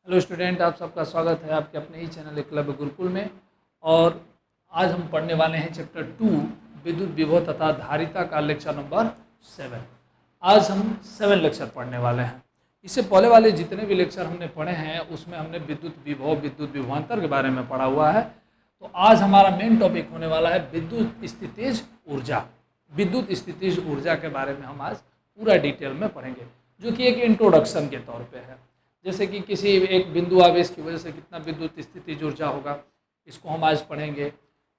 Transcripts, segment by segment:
Hello student, आप सबका स्वागत है आपके अपने ही चैनल एकलव्य गुरुकुल में। और आज हम पढ़ने वाले हैं चैप्टर 2 विद्युत विभव तथा धारिता का लेक्चर नंबर 7। आज हम 7 लेक्चर पढ़ने वाले हैं। इससे पहले वाले जितने भी लेक्चर हमने पढ़े हैं उसमें हमने विद्युत विभव विद्युत विभवांतर के बारे में पढ़ा हुआ है। तो आज हमारा मेन टॉपिक होने वाला है विद्युत स्थितिज ऊर्जा। विद्युत स्थितिज ऊर्जा के बारे में हम आज पूरा डिटेल में पढ़ेंगे, जो कि एक इंट्रोडक्शन के तौर पे है। जैसे कि किसी एक बिंदु आवेश की वजह से कितना विद्युत स्थितिज ऊर्जा होगा, इसको हम आज पढ़ेंगे।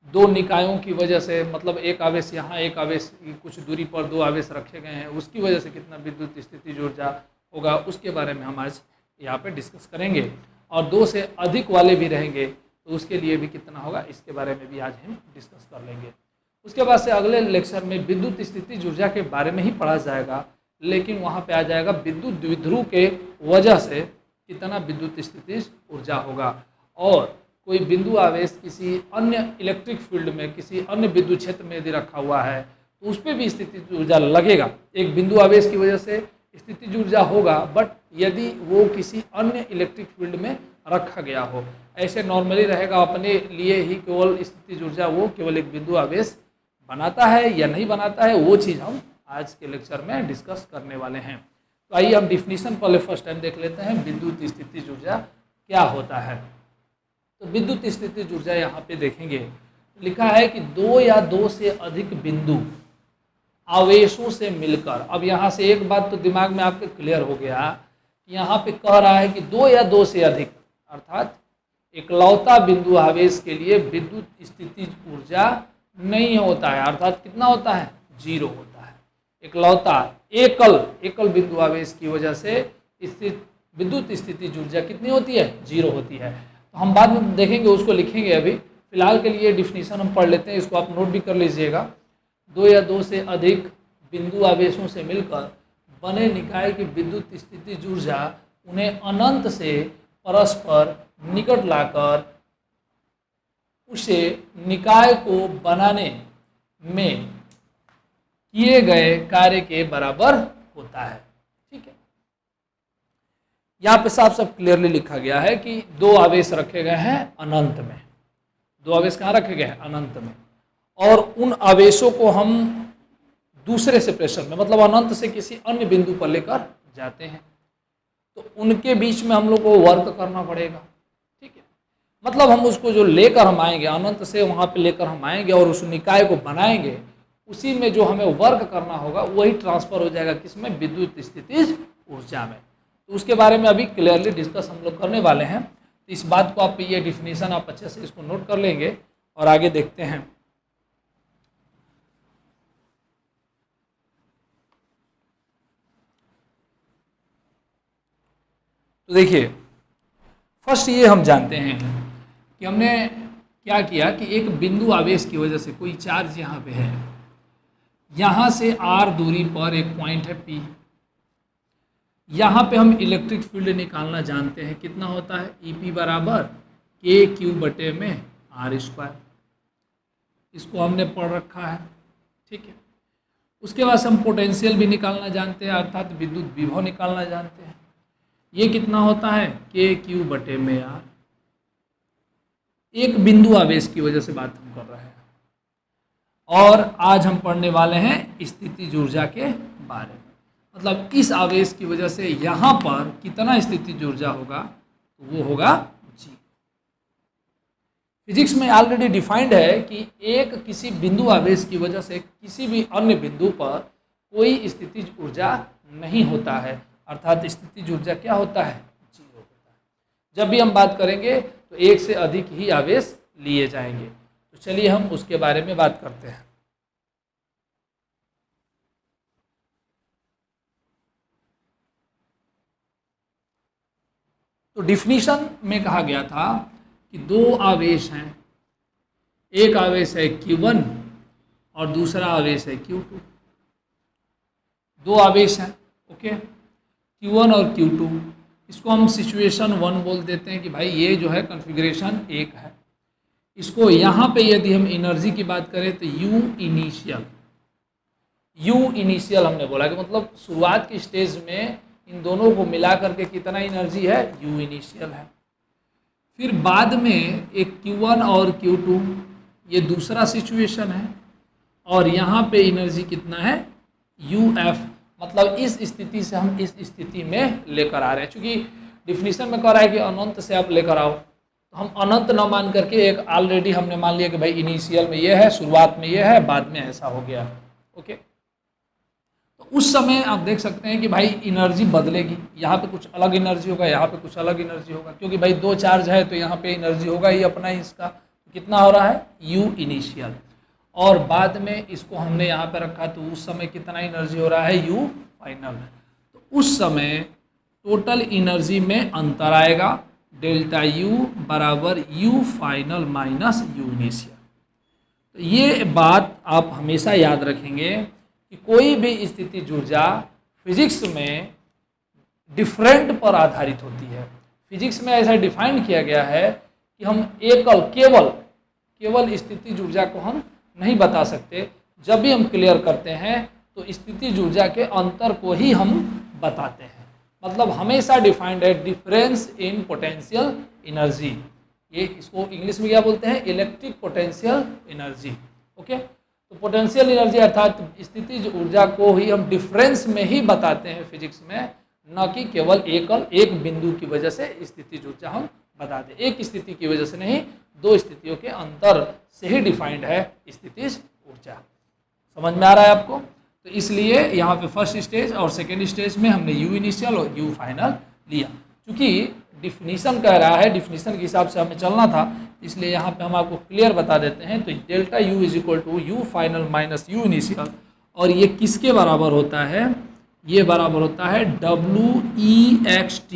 दो निकायों की वजह से, मतलब एक आवेश यहाँ, एक आवेश कुछ दूरी पर दो आवेश रखे गए हैं, उसकी वजह से कितना विद्युत स्थितिज ऊर्जा होगा, उसके बारे में हम आज यहाँ पे डिस्कस करेंगे। और दो से अधिक वाले भी रहेंगे तो उसके लिए भी कितना होगा, इसके बारे में भी आज हम डिस्कस कर लेंगे। उसके बाद से अगले लेक्चर में विद्युत स्थितिज ऊर्जा के बारे में ही पढ़ा जाएगा, लेकिन वहाँ पे आ जाएगा विद्युत द्विध्रुव के वजह से कितना विद्युत स्थितिज ऊर्जा होगा। और कोई बिंदु आवेश किसी अन्य इलेक्ट्रिक फील्ड में, किसी अन्य विद्युत क्षेत्र में यदि रखा हुआ है तो उस पर भी स्थितिज ऊर्जा लगेगा। एक बिंदु आवेश की वजह से स्थितिज ऊर्जा होगा, बट यदि वो किसी अन्य इलेक्ट्रिक फील्ड में रखा गया हो। ऐसे नॉर्मली रहेगा अपने लिए ही केवल स्थितिज ऊर्जा वो केवल एक बिंदु आवेश बनाता है या नहीं बनाता है, वो चीज़ हम आज के लेक्चर में डिस्कस करने वाले हैं। तो आइए हम डिफिनीशन पहले फर्स्ट टाइम देख लेते हैं, विद्युत स्थितिज ऊर्जा क्या होता है। तो विद्युत स्थितिज ऊर्जा यहाँ पे देखेंगे, लिखा है कि दो या दो से अधिक बिंदु आवेशों से मिलकर। अब यहाँ से एक बात तो दिमाग में आपके क्लियर हो गया, यहाँ पे कह रहा है कि दो या दो से अधिक, अर्थात इकलौता बिंदु आवेश के लिए विद्युत स्थितिज ऊर्जा नहीं होता है। अर्थात कितना होता है, जीरो होता है। इकलौता एकल बिंदु आवेश की वजह से स्थित विद्युत स्थितिज ऊर्जा कितनी होती है, जीरो होती है। तो हम बाद में देखेंगे, उसको लिखेंगे। अभी फिलहाल के लिए डिफिनीशन हम पढ़ लेते हैं, इसको आप नोट भी कर लीजिएगा। दो या दो से अधिक बिंदु आवेशों से मिलकर बने निकाय की विद्युत स्थितिज ऊर्जा उन्हें अनंत से परस्पर निकट लाकर उसे निकाय को बनाने में किए गए कार्य के बराबर होता है। ठीक है, यहाँ पे साफ साफ क्लियरली लिखा गया है कि दो आवेश रखे गए हैं अनंत में। दो आवेश कहाँ रखे गए हैं, अनंत में। और उन आवेशों को हम दूसरे सेपरेशन में, मतलब अनंत से किसी अन्य बिंदु पर लेकर जाते हैं, तो उनके बीच में हम लोग को वर्क करना पड़ेगा। ठीक है, मतलब हम उसको जो लेकर हम आएंगे, अनंत से वहाँ पे लेकर हम आएंगे और उस निकाय को बनाएंगे, उसी में जो हमें वर्क करना होगा वही ट्रांसफर हो जाएगा किसमें, विद्युत स्थितिज ऊर्जा में। तो उसके बारे में अभी क्लियरली डिस्कस हम लोग करने वाले हैं। तो इस बात को आप, ये डिफिनीशन आप अच्छे से इसको नोट कर लेंगे और आगे देखते हैं। तो देखिए, फर्स्ट ये हम जानते हैं कि हमने क्या किया कि एक बिंदु आवेश की वजह से कोई चार्ज यहाँ पे है, यहाँ से r दूरी पर एक पॉइंट है P। यहाँ पे हम इलेक्ट्रिक फील्ड निकालना जानते हैं, कितना होता है, EP बराबर KQ बटे में R²। इसको हमने पढ़ रखा है। ठीक है, उसके बाद हम पोटेंशियल भी निकालना जानते हैं, अर्थात विद्युत विभव निकालना जानते हैं। ये कितना होता है, KQ बटे में R। एक बिंदु आवेश की वजह से बात हम कर रहे हैं। और आज हम पढ़ने वाले हैं स्थितिज ऊर्जा के बारे में, मतलब इस आवेश की वजह से यहाँ पर कितना स्थितिज ऊर्जा होगा, तो वो होगा जी। फिजिक्स में ऑलरेडी डिफाइंड है कि एक किसी बिंदु आवेश की वजह से किसी भी अन्य बिंदु पर कोई स्थितिज ऊर्जा नहीं होता है, अर्थात स्थितिज ऊर्जा क्या होता है, जीरो होता है। जब भी हम बात करेंगे तो एक से अधिक ही आवेश लिए जाएंगे। तो चलिए हम उसके बारे में बात करते हैं। तो डिफिनीशन में कहा गया था कि दो आवेश हैं, एक आवेश है Q1 और दूसरा आवेश है Q2। दो आवेश हैं, ओके, Q1 और Q2। इसको हम सिचुएशन 1 बोल देते हैं कि भाई ये जो है कॉन्फ़िगरेशन 1 है। इसको यहाँ पे यदि हम एनर्जी की बात करें तो U इनिशियल हमने बोला कि मतलब शुरुआत की स्टेज में इन दोनों को मिला करके कितना एनर्जी है, U इनिशियल है। फिर बाद में एक Q1 और Q2, ये दूसरा सिचुएशन है, और यहाँ पे एनर्जी कितना है, UF। मतलब इस स्थिति से हम इस स्थिति में लेकर आ रहे हैं। चूंकि डिफिनीशन में कह रहा है कि अनंत से आप लेकर आओ, तो हम अनंत न मान करके एक ऑलरेडी हमने मान लिया कि भाई इनिशियल में ये है, शुरुआत में ये है, बाद में ऐसा हो गया। ओके, तो उस समय आप देख सकते हैं कि भाई एनर्जी बदलेगी, यहाँ पे कुछ अलग एनर्जी होगा, यहाँ पे कुछ अलग एनर्जी होगा, क्योंकि भाई दो चार्ज है तो यहाँ पे एनर्जी होगा ही अपना ही। इसका कितना हो रहा है, U इनिशियल, और बाद में इसको हमने यहाँ पे रखा तो उस समय कितना एनर्जी हो रहा है, U फाइनल। तो उस समय टोटल एनर्जी में अंतर आएगा, डेल्टा U बराबर U final minus U initial. तो ये बात आप हमेशा याद रखेंगे कि कोई भी स्थिति ऊर्जा फिजिक्स में डिफरेंट पर आधारित होती है। फिजिक्स में ऐसा डिफाइन किया गया है कि हम एकल केवल स्थिति ऊर्जा को हम नहीं बता सकते। जब भी हम क्लियर करते हैं तो स्थिति ऊर्जा के अंतर को ही हम बताते हैं। मतलब हमेशा डिफाइंड है डिफरेंस इन पोटेंशियल एनर्जी। ये इसको इंग्लिश में क्या बोलते हैं, इलेक्ट्रिक पोटेंशियल एनर्जी। ओके, तो पोटेंशियल एनर्जी अर्थात स्थिति ऊर्जा को ही हम डिफरेंस में ही बताते हैं फिजिक्स में, न कि केवल एक बिंदु की वजह से स्थिति ऊर्जा हम बताते हैं। एक स्थिति की वजह से नहीं, दो स्थितियों के अंतर से ही डिफाइंड है स्थिति ऊर्जा। समझ में आ रहा है आपको? तो इसलिए यहाँ पे फर्स्ट स्टेज और सेकेंड स्टेज में हमने U इनिशियल और U फाइनल लिया। क्योंकि डिफिनीशन कह रहा है, डिफिनीशन के हिसाब से हमें चलना था, इसलिए यहाँ पे हम आपको क्लियर बता देते हैं। तो delta U is equal to U final minus U initial, और ये किसके बराबर होता है, ये बराबर होता है WEXT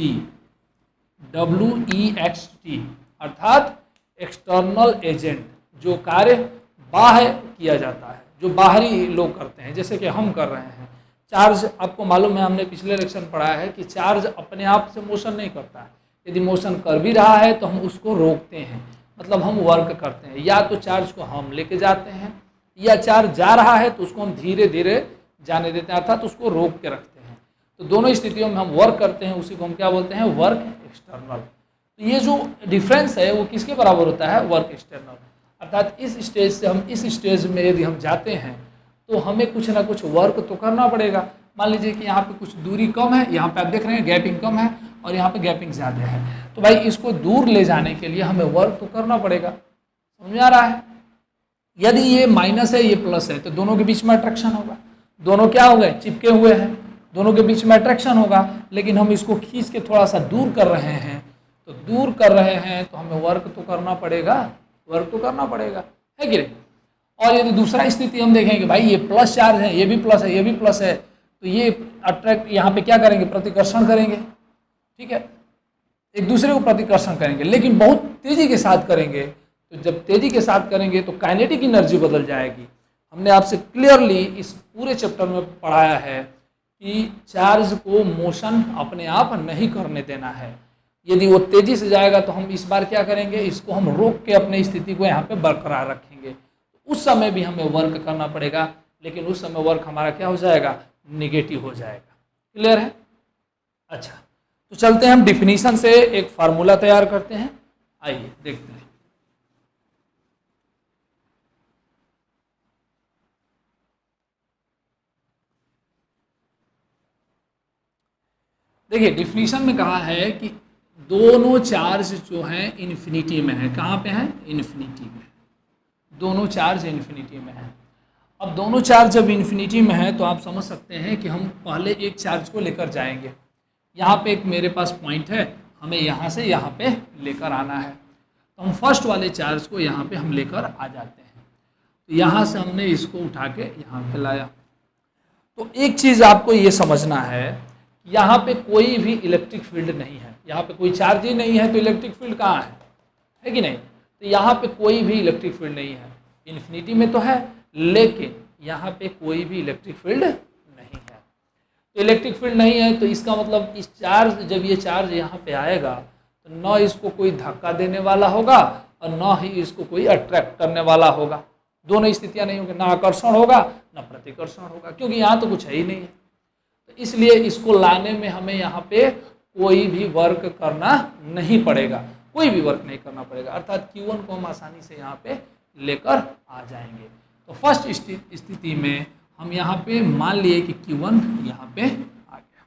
अर्थात एक्सटर्नल एजेंट, जो कार्य बाह्य किया जाता है, जो बाहरी लोग करते हैं, जैसे कि हम कर रहे हैं। चार्ज, आपको मालूम है, हमने पिछले लेक्चर पढ़ा है कि चार्ज अपने आप से मोशन नहीं करता है। यदि मोशन कर भी रहा है तो हम उसको रोकते हैं, मतलब हम वर्क करते हैं। या तो चार्ज को हम लेके जाते हैं, या चार्ज जा रहा है तो उसको हम धीरे धीरे जाने देते हैं, अर्थात उसको रोक के रखते हैं। तो दोनों स्थितियों में हम वर्क करते हैं, उसी को हम क्या बोलते हैं, वर्क एक्सटर्नल। तो ये जो डिफरेंस है वो किसके बराबर होता है, वर्क एक्सटर्नल। अर्थात इस स्टेज से हम इस स्टेज में यदि हम जाते हैं तो हमें कुछ ना कुछ वर्क तो करना पड़ेगा। मान लीजिए कि यहाँ पे कुछ दूरी कम है, यहाँ पे आप देख रहे हैं गैपिंग कम है, और यहाँ पे गैपिंग ज़्यादा है, तो भाई इसको दूर ले जाने के लिए हमें वर्क तो करना पड़ेगा। समझ में आ रहा है? यदि ये माइनस है, ये प्लस है, तो दोनों के बीच में अट्रैक्शन होगा। दोनों क्या हो गए, चिपके हुए हैं, दोनों के बीच में अट्रैक्शन होगा। लेकिन हम इसको खींच के थोड़ा सा दूर कर रहे हैं, तो दूर कर रहे हैं तो हमें वर्क तो करना पड़ेगा, वर्क तो करना पड़ेगा, है कि नहीं? और यदि दूसरा स्थिति हम देखें कि भाई ये प्लस चार्ज है, ये भी प्लस है, ये भी प्लस है, तो ये अट्रैक्ट यहाँ पे क्या करेंगे, प्रतिकर्षण करेंगे। ठीक है, एक दूसरे को प्रतिकर्षण करेंगे, लेकिन बहुत तेजी के साथ करेंगे। तो जब तेजी के साथ करेंगे तो काइनेटिक एनर्जी बदल जाएगी। हमने आपसे क्लियरली इस पूरे चैप्टर में पढ़ाया है कि चार्ज को मोशन अपने आप नहीं करने देना है। यदि वो तेजी से जाएगा तो हम इस बार क्या करेंगे, इसको हम रोक के अपनी स्थिति को यहाँ पे बरकरार रखेंगे। उस समय भी हमें वर्क करना पड़ेगा, लेकिन उस समय वर्क हमारा क्या हो जाएगा, निगेटिव हो जाएगा। क्लियर है? अच्छा, तो चलते हैं हम डिफिनीशन से एक फार्मूला तैयार करते हैं। आइए देखते हैं। देखिए, डिफिनीशन में कहा है कि दोनों चार्ज जो हैं इन्फिनिटी में है। कहाँ पे हैं? इन्फिनिटी में। दोनों चार्ज इन्फिनिटी में है। अब दोनों चार्ज जब इन्फिनिटी में है तो आप समझ सकते हैं कि हम पहले एक चार्ज को लेकर जाएंगे। यहाँ पे एक मेरे पास पॉइंट है, हमें यहाँ से यहाँ पे लेकर आना है, तो हम फर्स्ट वाले चार्ज को यहाँ पे हम लेकर आ जाते हैं। तो यहाँ से हमने इसको उठा के यहाँ पे लाया। तो एक चीज़ आपको ये समझना है, यहाँ पे कोई भी इलेक्ट्रिक फील्ड नहीं है, यहाँ पे कोई चार्ज ही नहीं है, तो इलेक्ट्रिक फील्ड कहाँ है कि नहीं? तो यहाँ पे कोई भी इलेक्ट्रिक फील्ड नहीं है। इन्फिनिटी में तो है, लेकिन यहाँ पे कोई भी इलेक्ट्रिक फील्ड नहीं है। तो इलेक्ट्रिक फील्ड नहीं है तो इसका मतलब इस चार्ज, जब ये चार्ज यहाँ पे आएगा तो न इसको कोई धक्का देने वाला होगा और न ही इसको कोई अट्रैक्ट करने वाला होगा। दोनों स्थितियाँ नहीं होंगी, ना आकर्षण होगा ना प्रतिकर्षण होगा, क्योंकि यहाँ तो कुछ है ही नहीं है। तो इसलिए इसको लाने में हमें यहाँ पे कोई भी वर्क करना नहीं पड़ेगा, कोई भी वर्क नहीं करना पड़ेगा, अर्थात Q1 को हम आसानी से यहाँ पे लेकर आ जाएंगे। तो फर्स्ट स्थिति में हम यहाँ पे मान लिए कि Q1 यहाँ पे आ गया।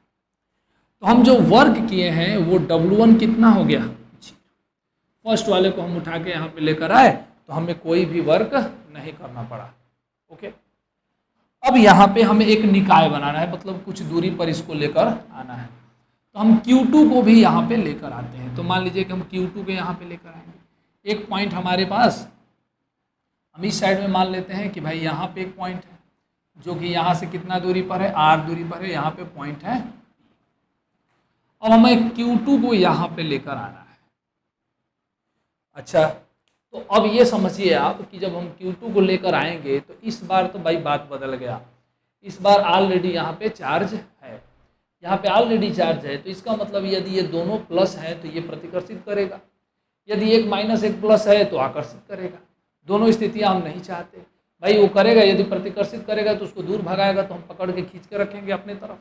तो हम जो वर्क किए हैं वो W1 कितना हो गया, फर्स्ट वाले को हम उठा के यहाँ पे लेकर आए तो हमें कोई भी वर्क नहीं करना पड़ा। ओके, अब यहाँ पे हमें एक निकाय बनाना है, मतलब कुछ दूरी पर इसको लेकर आना है। तो हम Q2 को भी यहाँ पे लेकर आते हैं। तो मान लीजिए कि हम Q2 को यहाँ पे लेकर आएंगे। एक पॉइंट हमारे पास, हम इस साइड में मान लेते हैं कि भाई यहाँ पे एक पॉइंट है जो कि यहाँ से कितना दूरी पर है, R दूरी पर है, यहाँ पे पॉइंट है। अब हमें Q2 को यहाँ पे लेकर आना है। अच्छा, तो अब ये समझिए आप कि जब हम Q2 को लेकर आएंगे तो इस बार तो भाई बात बदल गया। इस बार ऑलरेडी यहाँ पे चार्ज है, यहाँ पे ऑलरेडी चार्ज है, तो इसका मतलब यदि ये दोनों प्लस है तो ये प्रतिकर्षित करेगा, यदि एक माइनस एक प्लस है तो आकर्षित करेगा। दोनों स्थितियाँ हम नहीं चाहते भाई। वो करेगा, यदि प्रतिकर्षित करेगा तो उसको दूर भगाएगा तो हम पकड़ के खींच के रखेंगे अपने तरफ।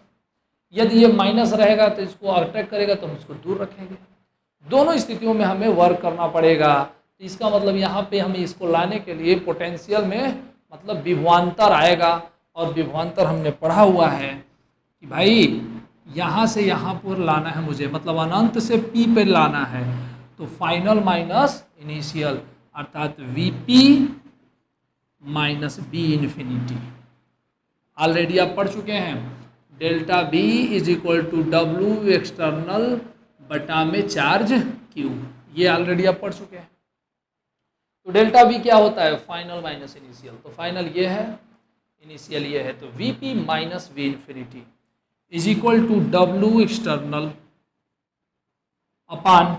यदि ये माइनस रहेगा तो इसको अट्रैक्ट करेगा तो हम इसको दूर रखेंगे। दोनों स्थितियों में हमें वर्क करना पड़ेगा। तो इसका मतलब यहाँ पे हमें इसको लाने के लिए पोटेंशियल में मतलब विभवांतर आएगा, और विभवांतर हमने पढ़ा हुआ है कि भाई यहाँ से यहाँ पर लाना है मुझे, मतलब अनंत से P पे लाना है। तो फाइनल माइनस इनिशियल अर्थात VP minus B infinity already आप पढ़ चुके हैं। Delta B is equal to W external बटा में चार्ज Q, ये ऑलरेडी आप पढ़ चुके हैं। तो डेल्टा V क्या होता है, फाइनल माइनस इनिशियल। तो फाइनल ये है, इनिशियल ये है। तो VP minus V infinity is equal to W external upon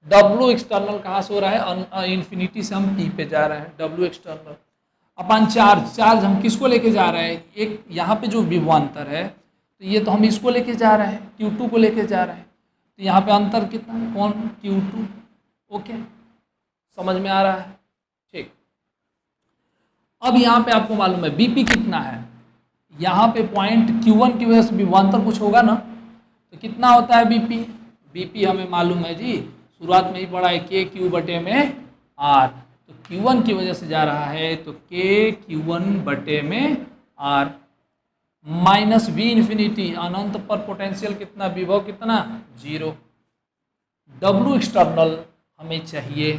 W external कहाँ से हो रहा है, इन्फिनिटी से हम P पे जा रहे हैं, W एक्सटर्नल अपान चार्ज। चार्ज हम किसको लेके जा रहे हैं, एक यहाँ पे जो विभवांतर है तो ये तो हम इसको लेके जा रहे हैं, Q2 को लेके जा रहे हैं। तो यहाँ पे अंतर कितना है, कौन, Q2। ओके, समझ में आ रहा है, ठीक। अब यहाँ पे आपको मालूम है BP कितना है, यहाँ पे पॉइंट Q1 की वजह से विभवांतर कुछ होगा ना, तो कितना होता है BP हमें मालूम है जी, शुरुआत में ही पढ़ा है KQ बटे में R। तो Q1 की वजह से जा रहा है तो KQ1 बटे में R माइनस V इन्फिनिटी, अनंत पर पोटेंशियल कितना, विभव कितना, 0। W एक्सटर्नल हमें चाहिए,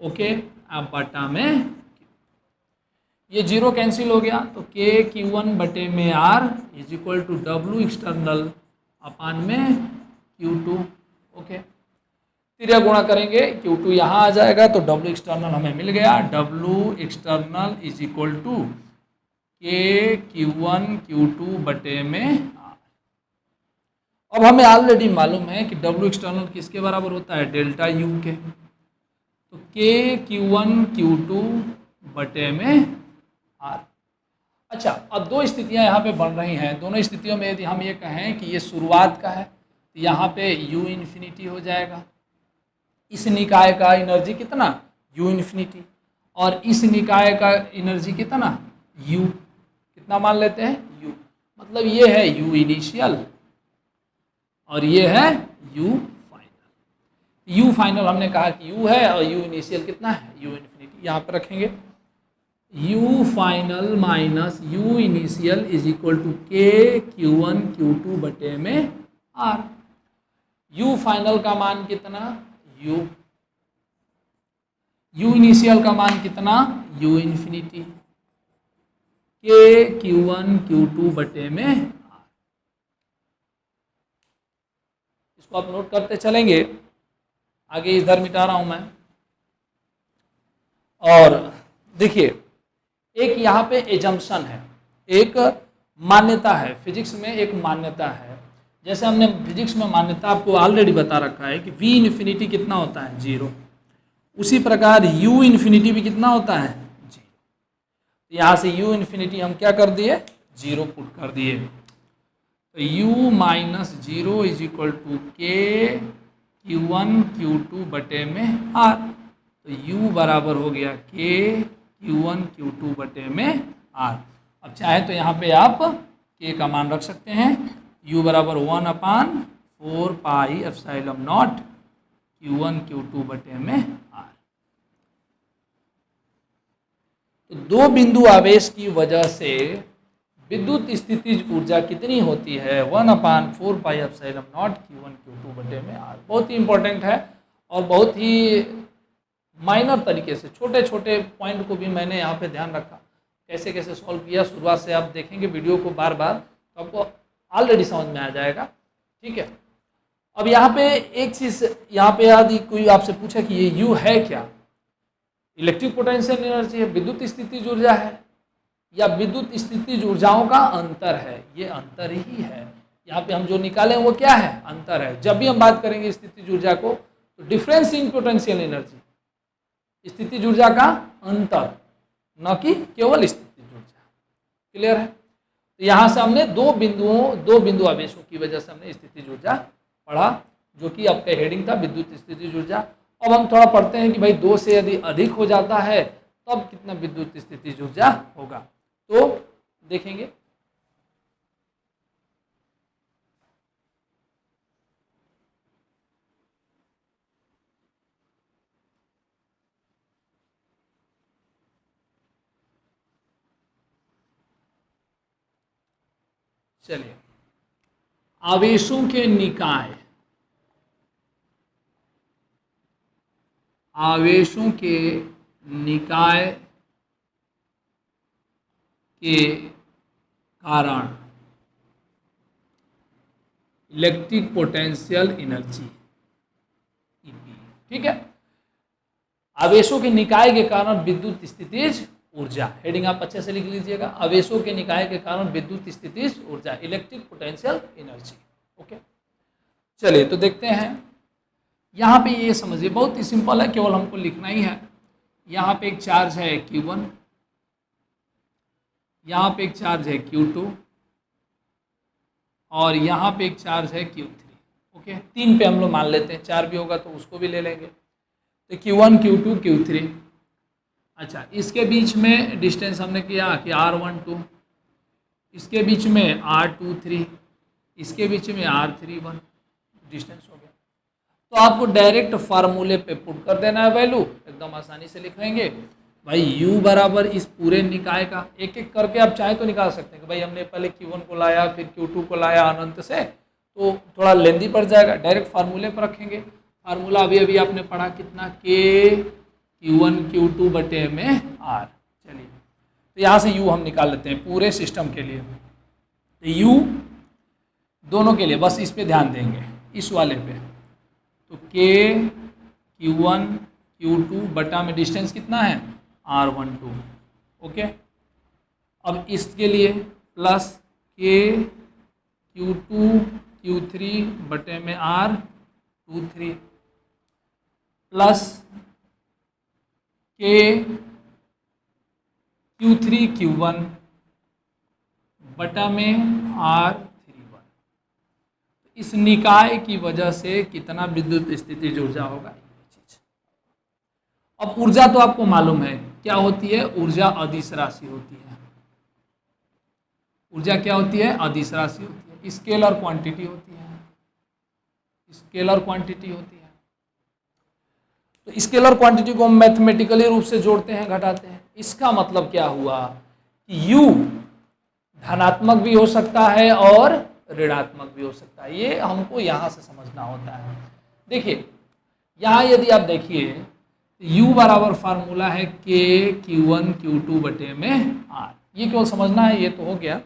ओके, अब बटा में ये 0 कैंसिल हो गया। तो KQ1 बटे में R is equal to W external upon में Q2। ओके, तिर्या गुणा करेंगे, Q2 यहाँ आ जाएगा तो W एक्सटर्नल हमें मिल गया। W external is equal to KQ1 Q2 बटे में R। अब हमें ऑलरेडी मालूम है कि W एक्सटर्नल किसके बराबर होता है, डेल्टा U के। तो KQ1 Q2 बटे में R। अच्छा, अब दो स्थितियां यहाँ पे बन रही हैं। दोनों स्थितियों में यदि हम ये कहें कि ये शुरुआत का है तो यहाँ पे U इन्फिनिटी हो जाएगा। इस निकाय का एनर्जी कितना, U इन्फिनिटी, और इस निकाय का एनर्जी कितना, U, कितना मान लेते हैं, U, मतलब ये है U इनिशियल और ये है U फाइनल। U फाइनल हमने कहा कि U है और U इनिशियल कितना है, U इन्फिनिटी। यहाँ पर रखेंगे U final minus U initial is equal to KQ1 Q2 बटे में R। U फाइनल का मान कितना, U इनिशियल का मान कितना, U इन्फिनिटी, KQ1 Q2 बटे में R। इसको आप नोट करते चलेंगे, आगे इधर मिटा रहा हूं मैं। और देखिए, एक यहाँ पे एजम्पशन है, एक मान्यता है, फिजिक्स में एक मान्यता है। जैसे हमने फिजिक्स में मान्यता आपको ऑलरेडी बता रखा है कि V इन्फिनिटी कितना होता है, 0। उसी प्रकार U इन्फिनिटी भी कितना होता है, 0। यहाँ से U इन्फिनिटी हम क्या कर दिए, 0 पुट कर दिए। तो U minus 0 is equal to KQ1 Q2 बटे में R। तो U बराबर हो गया KQ1 Q2 बटे में R। अब चाहे तो यहाँ पे आप के का मान रख सकते हैं u बराबर 1/4 pi epsilon not Q1 Q2 बटे में R। तो दो बिंदु आवेश की वजह से विद्युत स्थितिज ऊर्जा कितनी होती है 1/4 pi epsilon not Q1 Q2 बटे में R। बहुत ही इंपॉर्टेंट है और बहुत ही माइनर तरीके से छोटे छोटे पॉइंट को भी मैंने यहाँ पे ध्यान रखा, कैसे कैसे सॉल्व किया। शुरुआत से आप देखेंगे वीडियो को बार बार तो आपको ऑलरेडी समझ में आ जाएगा। ठीक है, अब यहाँ पे एक चीज़ यहाँ पे यदि कोई आपसे पूछे कि ये U है क्या, इलेक्ट्रिक पोटेंशियल एनर्जी है, विद्युत स्थितिज ऊर्जा है या विद्युत स्थितिज ऊर्जाओं का अंतर है, ये अंतर ही है। यहाँ पे हम जो निकालें वो क्या है, अंतर है। जब भी हम बात करेंगे स्थितिज ऊर्जा को तो डिफरेंस इन पोटेंशियल एनर्जी, स्थितिज ऊर्जा का अंतर, न कि केवल स्थितिज ऊर्जा। क्लियर है? तो यहाँ से हमने दो बिंदु आवेशों की वजह से हमने स्थितिज ऊर्जा पढ़ा, जो कि आपका हेडिंग था विद्युत स्थितिज ऊर्जा। अब हम थोड़ा पढ़ते हैं कि भाई 2 से यदि अधिक हो जाता है तब कितना विद्युत स्थितिज ऊर्जा होगा, तो देखेंगे। चलिए, आवेशों के निकाय, आवेशों के निकाय के कारण इलेक्ट्रिक पोटेंशियल एनर्जी ईपी। ठीक है, आवेशों के निकाय के कारण विद्युत स्थितिज ऊर्जा, हेडिंग आप अच्छे से लिख लीजिएगा, आवेशों के निकाय के कारण विद्युत स्थितिज ऊर्जा, इलेक्ट्रिक पोटेंशियल एनर्जी। ओके, चलिए तो देखते हैं। यहाँ पे ये समझिए बहुत ही सिंपल है, केवल हमको लिखना ही है। यहाँ पे एक चार्ज है Q1, यहाँ पे एक चार्ज है Q2 और यहाँ पे एक चार्ज है Q3। ओके, 3 पे हम लोग मान लेते हैं, 4 भी होगा तो उसको भी ले लेंगे। तो Q1 Q2 Q3। अच्छा, इसके बीच में डिस्टेंस हमने किया कि R12, इसके बीच में R23, इसके बीच में R31 डिस्टेंस हो गया। तो आपको डायरेक्ट फार्मूले पे पुट कर देना है वैल्यू, एकदम आसानी से लिख लेंगे भाई U बराबर इस पूरे निकाय का, एक एक करके आप चाहे तो निकाल सकते हैं कि भाई हमने पहले Q1 को लाया फिर Q2 को लाया अनंत से, तो थोड़ा लेंदी पड़ जाएगा। डायरेक्ट फार्मूले पर रखेंगे। फार्मूला अभी अभी आपने पढ़ा कितना, K Q1 Q2 बटे में R। चलिए, तो यहाँ से U हम निकाल लेते हैं पूरे सिस्टम के लिए। तो U दोनों के लिए बस इस पे ध्यान देंगे, इस वाले पे। तो K Q1 Q2 बटा में डिस्टेंस कितना है R12। ओके, अब इसके लिए प्लस K Q2 Q3 बटे में R23 plus K Q3 Q1 बटा में R31। इस निकाय की वजह से कितना विद्युत स्थितिज ऊर्जा होगा ये चीज। अब ऊर्जा तो आपको मालूम है क्या होती है, ऊर्जा अदिश राशि होती है। ऊर्जा क्या होती है, अदिश राशि होती है, स्केलर क्वांटिटी होती है, स्केलर क्वांटिटी होती है। तो स्केलर क्वांटिटी को हम मैथमेटिकली रूप से जोड़ते हैं, घटाते हैं। इसका मतलब क्या हुआ कि U धनात्मक भी हो सकता है और ऋणात्मक भी हो सकता है। ये हमको यहाँ से समझना होता है। देखिए, यहाँ यदि आप देखिए U बराबर फार्मूला है K Q1 Q2 बटे में R। ये केवल समझना है, ये तो हो गया।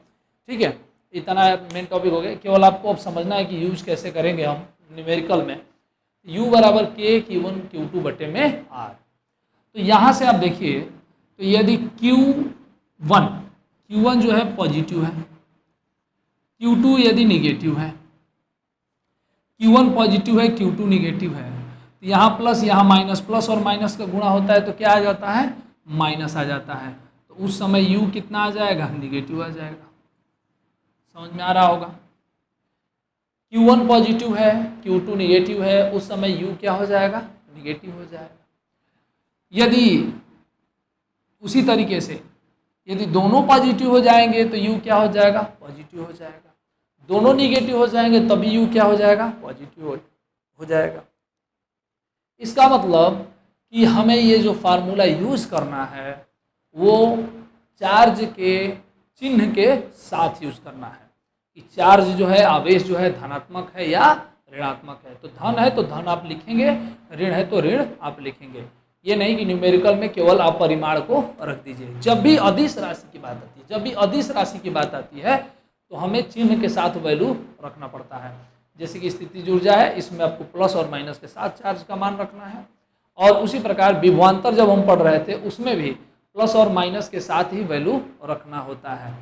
ठीक है, इतना मेन टॉपिक हो गया। केवल आपको अब समझना है कि यूज कैसे करेंगे हम न्यूमेरिकल में। U बराबर K Q1 Q2 बटे में R। तो यहाँ से आप देखिए, तो यदि Q1 जो है पॉजिटिव है, Q2 यदि निगेटिव है, Q1 पॉजिटिव है Q2 निगेटिव है, तो यहाँ प्लस यहाँ माइनस, प्लस और माइनस का गुणा होता है तो क्या आ जाता है, माइनस आ जाता है। तो उस समय U कितना आ जाएगा, निगेटिव आ जाएगा। समझ में आ रहा होगा। Q1 पॉजिटिव है Q2 निगेटिव है, उस समय U क्या हो जाएगा, निगेटिव हो जाएगा। यदि उसी तरीके से यदि दोनों पॉजिटिव हो जाएंगे तो U क्या हो जाएगा? पॉजिटिव हो जाएगा। दोनों निगेटिव हो जाएंगे तभी U क्या हो जाएगा? पॉजिटिव हो जाएगा। इसका मतलब कि हमें ये जो फार्मूला यूज़ करना है वो चार्ज के चिन्ह के साथ यूज़ करना है कि चार्ज जो है, आवेश जो है धनात्मक है या ऋणात्मक है। तो धन है तो धन आप लिखेंगे, ऋण है तो ऋण आप लिखेंगे। ये नहीं कि न्यूमेरिकल में केवल आप परिमाण को रख दीजिए। जब भी अदिश राशि की बात आती है, जब भी अदिश राशि की बात आती है तो हमें चिन्ह के साथ वैल्यू रखना पड़ता है। जैसे कि स्थितिज ऊर्जा है, इसमें आपको प्लस और माइनस के साथ चार्ज का मान रखना है। और उसी प्रकार विभवांतर जब हम पढ़ रहे थे उसमें भी प्लस और माइनस के साथ ही वैल्यू रखना होता है।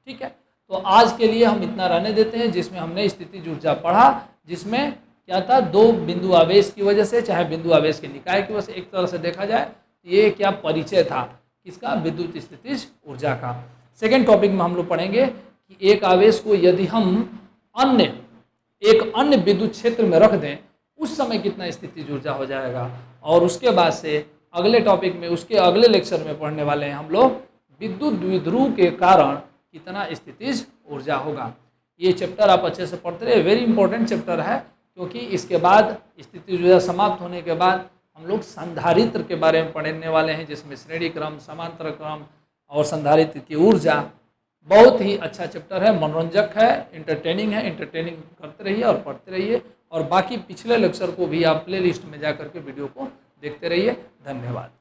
ठीक है, तो आज के लिए हम इतना रहने देते हैं जिसमें हमने स्थितिज ऊर्जा पढ़ा, जिसमें क्या था, दो बिंदु आवेश की वजह से, चाहे बिंदु आवेश के निकाय की वजह से, एक तरह से देखा जाए ये क्या परिचय था किसका? विद्युत स्थितिज ऊर्जा का। सेकेंड टॉपिक में हम लोग पढ़ेंगे कि एक आवेश को यदि हम एक अन्य विद्युत क्षेत्र में रख दें उस समय कितना स्थितिज ऊर्जा हो जाएगा। और उसके बाद से अगले टॉपिक में, उसके अगले लेक्चर में पढ़ने वाले हैं हम लोग विद्युत द्विध्रुव के कारण कितना स्थितिज ऊर्जा होगा। ये चैप्टर आप अच्छे से पढ़ते रहे, वेरी इंपॉर्टेंट चैप्टर है, क्योंकि इसके बाद स्थितिज ऊर्जा समाप्त होने के बाद हम लोग संधारित्र के बारे में पढ़ने वाले हैं, जिसमें श्रेणी क्रम, समांतर क्रम और संधारित्र की ऊर्जा। बहुत ही अच्छा चैप्टर है, मनोरंजक है, इंटरटेनिंग है। इंटरटेनिंग करते रहिए और पढ़ते रहिए, और बाकी पिछले लेक्चर को भी आप प्लेलिस्ट में जा करके वीडियो को देखते रहिए। धन्यवाद।